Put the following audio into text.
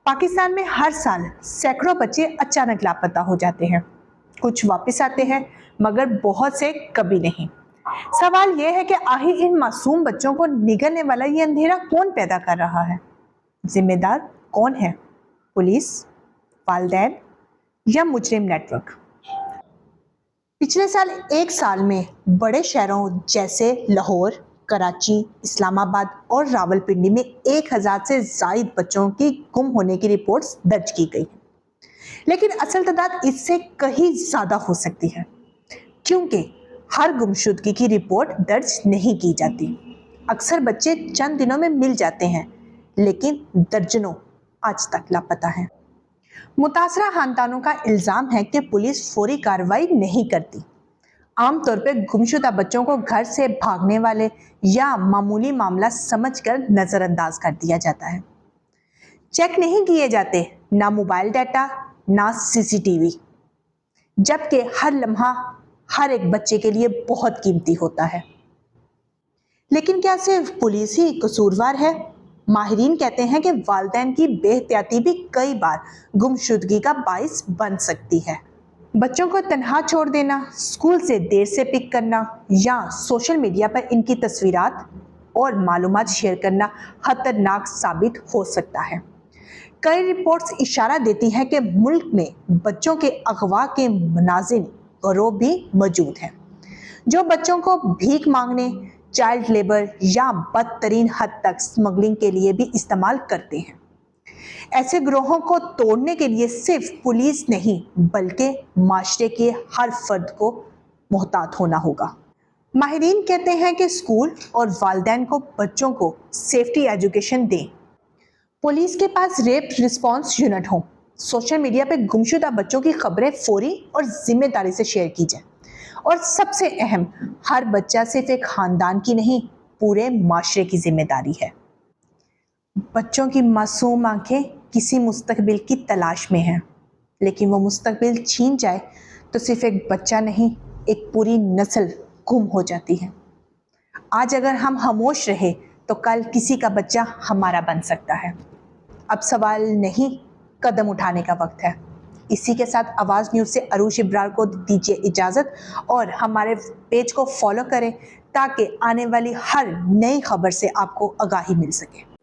पाकिस्तान में हर साल सैकड़ों बच्चे अचानक लापता हो जाते हैं। कुछ वापस आते हैं मगर बहुत से कभी नहीं। सवाल यह है कि आखिर इन मासूम बच्चों को निगलने वाला ये अंधेरा कौन पैदा कर रहा है? जिम्मेदार कौन है? पुलिस, वालिदैन या मुजरिम नेटवर्क? पिछले साल एक साल में बड़े शहरों जैसे लाहौर, कराची, इस्लामाबाद और रावलपिंडी में 1000 से ज़ायद बच्चों की गुम होने की रिपोर्ट्स दर्ज की गई। लेकिन असल तादाद इससे कहीं ज़्यादा हो सकती है, क्योंकि हर गुमशुदगी की रिपोर्ट दर्ज नहीं की जाती। अक्सर बच्चे चंद दिनों में मिल जाते हैं, लेकिन दर्जनों आज तक लापता हैं। मुतासरा खानदानों का इल्ज़ाम है कि पुलिस फौरी कार्रवाई नहीं करती। आमतौर पर गुमशुदा बच्चों को घर से भागने वाले या मामूली मामला समझकर नज़रअंदाज कर दिया जाता है। चेक नहीं किए जाते ना मोबाइल डाटा, ना सीसीटीवी, जबकि हर लम्हा हर एक बच्चे के लिए बहुत कीमती होता है। लेकिन क्या सिर्फ पुलिस ही कसूरवार है? माहिरीन कहते हैं कि वालिदैन की बेहतियाती भी कई बार गुमशुदगी का बाइस बन सकती है। बच्चों को तन्हा छोड़ देना, स्कूल से देर से पिक करना या सोशल मीडिया पर इनकी तस्वीरात और मालूमात शेयर करना खतरनाक साबित हो सकता है। कई रिपोर्ट्स इशारा देती हैं कि मुल्क में बच्चों के अगवा के मुनाजिर गिरोह भी मौजूद हैं, जो बच्चों को भीख मांगने, चाइल्ड लेबर या बदतरीन हद तक स्मगलिंग के लिए भी इस्तेमाल करते हैं। ऐसे गिरोहों को तोड़ने के लिए सिर्फ पुलिस नहीं, बल्कि माशरे के हर फर्द को मुहतात होना होगा। माहिरीन कहते हैं कि स्कूल और वालिदैन को बच्चों को सेफ्टी एजुकेशन दें, पुलिस के पास रेप रिस्पॉन्स यूनिट हो, सोशल मीडिया पे गुमशुदा बच्चों की खबरें फौरी और जिम्मेदारी से शेयर की जाए, और सबसे अहम, हर बच्चा सिर्फ एक खानदान की नहीं, पूरे माशरे की जिम्मेदारी है। बच्चों की मासूम आंखें किसी मुस्तकबिल की तलाश में हैं, लेकिन वो मुस्तकबिल छीन जाए तो सिर्फ एक बच्चा नहीं, एक पूरी नस्ल गुम हो जाती है। आज अगर हम खामोश रहे तो कल किसी का बच्चा हमारा बन सकता है। अब सवाल नहीं, कदम उठाने का वक्त है। इसी के साथ आवाज़ न्यूज़ से अरूश इब्रार को दीजिए इजाज़त और हमारे पेज को फॉलो करें ताकि आने वाली हर नई खबर से आपको आगाही मिल सके।